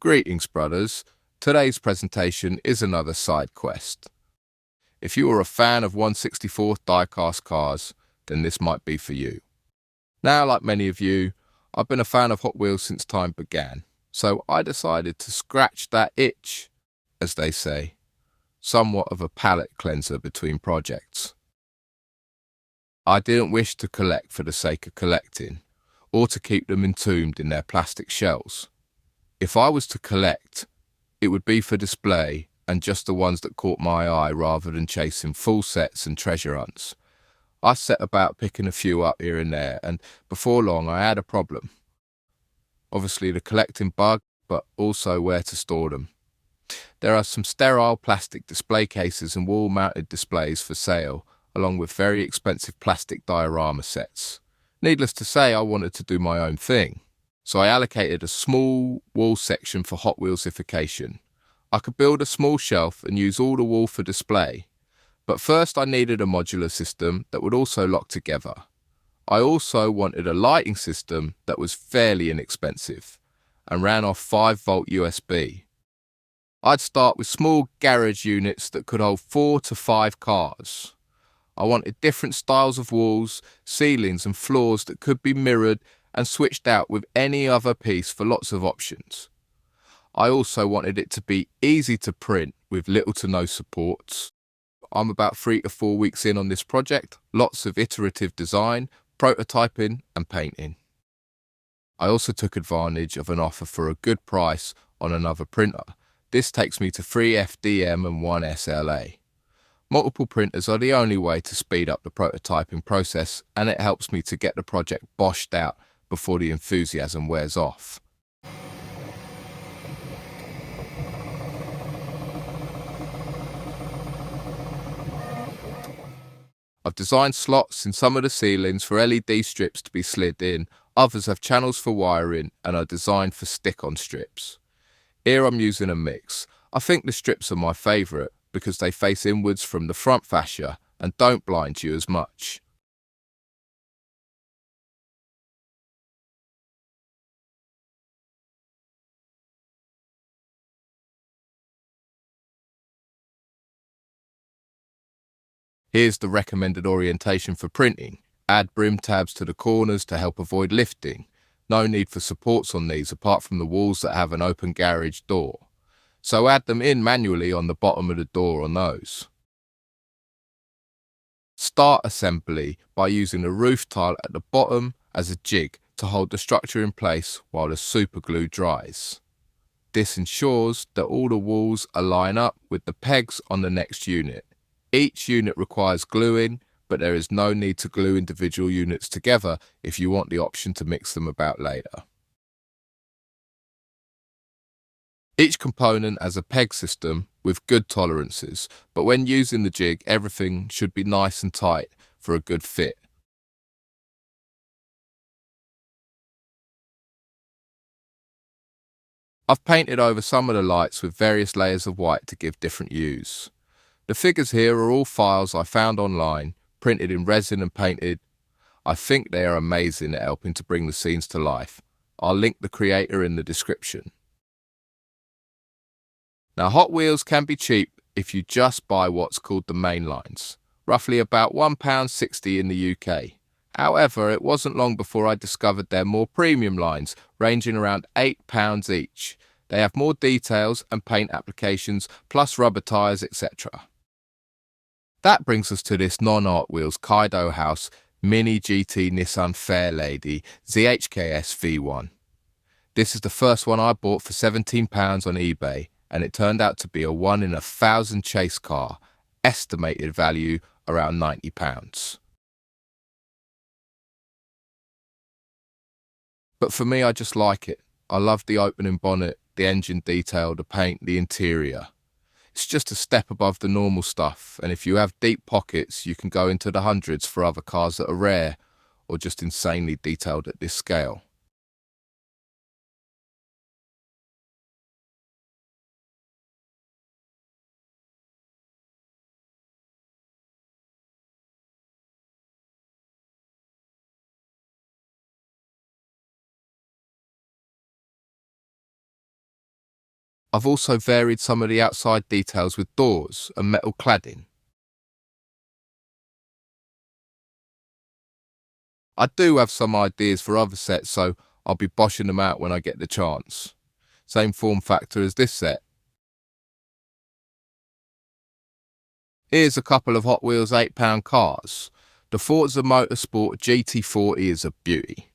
Greetings, brothers. Today's presentation is another side quest. If you are a fan of 1/64th diecast cars, then this might be for you. Now, like many of you, I've been a fan of Hot Wheels since time began, so I decided to scratch that itch, as they say, somewhat of a palate cleanser between projects. I didn't wish to collect for the sake of collecting, or to keep them entombed in their plastic shells. If I was to collect, it would be for display and just the ones that caught my eye rather than chasing full sets and treasure hunts. I set about picking a few up here and there, and before long I had a problem. Obviously the collecting bug, but also where to store them. There are some sterile plastic display cases and wall-mounted displays for sale, along with very expensive plastic diorama sets. Needless to say, I wanted to do my own thing, so I allocated a small wall section for Hot Wheelsification. I could build a small shelf and use all the wall for display, but first I needed a modular system that would also lock together. I also wanted a lighting system that was fairly inexpensive and ran off 5-volt USB. I'd start with small garage units that could hold 4 to 5 cars. I wanted different styles of walls, ceilings and floors that could be mirrored and switched out with any other piece for lots of options. I also wanted it to be easy to print with little to no supports. I'm about 3 to 4 weeks in on this project, lots of iterative design, prototyping and painting. I also took advantage of an offer for a good price on another printer. This takes me to 3 FDM and 1 SLA. Multiple printers are the only way to speed up the prototyping process, and it helps me to get the project boshed out before the enthusiasm wears off. I've designed slots in some of the ceilings for LED strips to be slid in, others have channels for wiring and are designed for stick-on strips. Here I'm using a mix. I think the strips are my favourite because they face inwards from the front fascia and don't blind you as much. Here's the recommended orientation for printing. Add brim tabs to the corners to help avoid lifting. No need for supports on these apart from the walls that have an open garage door. So add them in manually on the bottom of the door on those. Start assembly by using the roof tile at the bottom as a jig to hold the structure in place while the super glue dries. This ensures that all the walls align up with the pegs on the next unit. Each unit requires gluing, but there is no need to glue individual units together if you want the option to mix them about later. Each component has a peg system with good tolerances, but when using the jig, everything should be nice and tight for a good fit. I've painted over some of the lights with various layers of white to give different hues. The figures here are all files I found online, printed in resin and painted. I think they are amazing at helping to bring the scenes to life. I'll link the creator in the description. Now, Hot Wheels can be cheap if you just buy what's called the main lines, roughly about £1.60 in the UK. However, it wasn't long before I discovered their more premium lines, ranging around £8 each. They have more details and paint applications, plus rubber tyres, etc. That brings us to this non-Hot Wheels Kaido House Mini GT Nissan Fairlady ZHKS V1. This is the first one I bought for £17 on eBay, and it turned out to be a 1 in 1,000 chase car, estimated value around £90. But for me, I just like it. I love the opening bonnet, the engine detail, the paint, the interior. It's just a step above the normal stuff, and if you have deep pockets, you can go into the hundreds for other cars that are rare or just insanely detailed at this scale. I've also varied some of the outside details with doors and metal cladding. I do have some ideas for other sets, so I'll be boshing them out when I get the chance. Same form factor as this set. Here's a couple of Hot Wheels £8 cars. The Forza Motorsport GT40 is a beauty.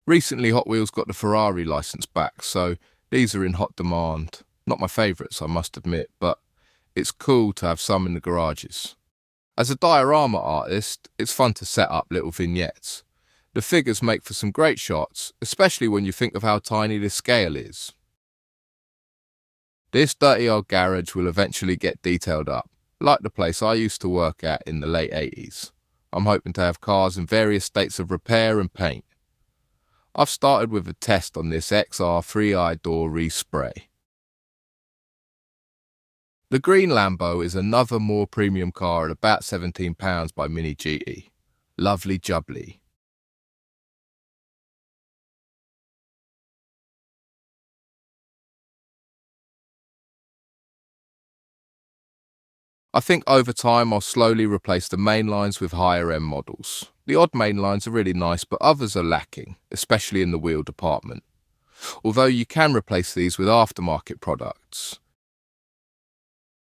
Recently Hot Wheels got the Ferrari licence back, so these are in hot demand. Not my favourites, I must admit, but it's cool to have some in the garages. As a diorama artist, it's fun to set up little vignettes. The figures make for some great shots, especially when you think of how tiny the scale is. This dirty old garage will eventually get detailed up, like the place I used to work at in the late 80s. I'm hoping to have cars in various states of repair and paint. I've started with a test on this XR 3i door respray. The green Lambo is another more premium car at about £17 by Mini GT. Lovely jubbly. I think over time I'll slowly replace the main lines with higher end models. The odd main lines are really nice, but others are lacking, especially in the wheel department. Although you can replace these with aftermarket products.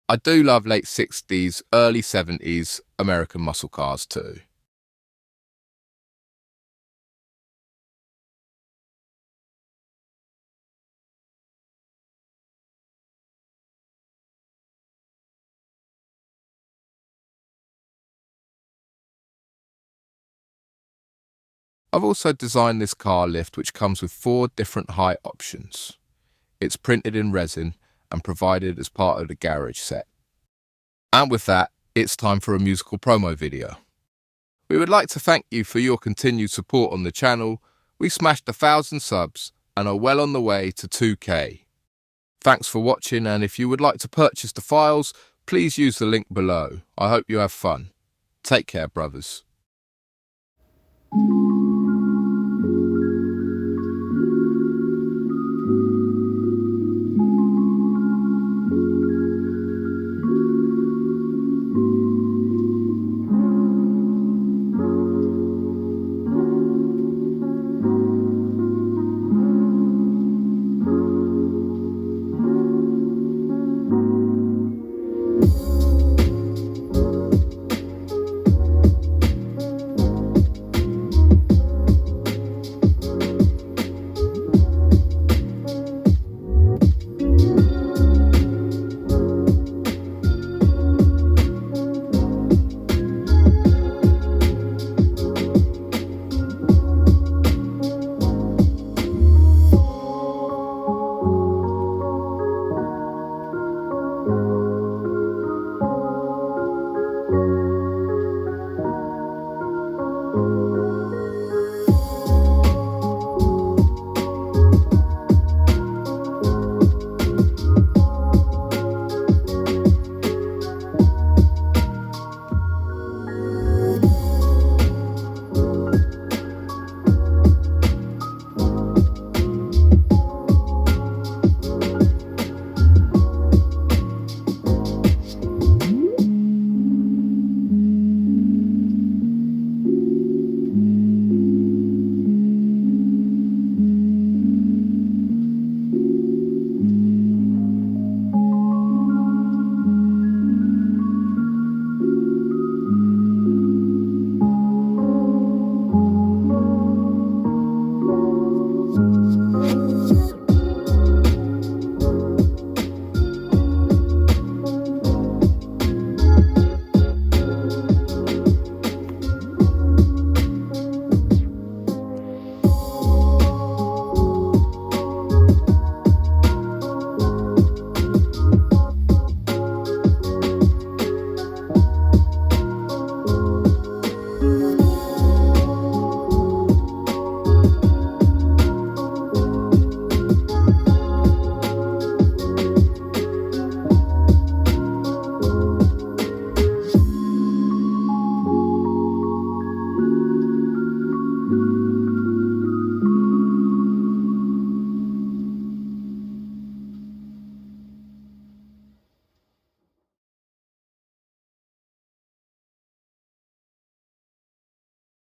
I do love late 60s, early 70s American muscle cars too. I've also designed this car lift which comes with 4 different height options. It's printed in resin and provided as part of the garage set. And with that, it's time for a musical promo video. We would like to thank you for your continued support on the channel. We smashed 1,000 subs and are well on the way to 2K. Thanks for watching, and if you would like to purchase the files, please use the link below. I hope you have fun. Take care, brothers.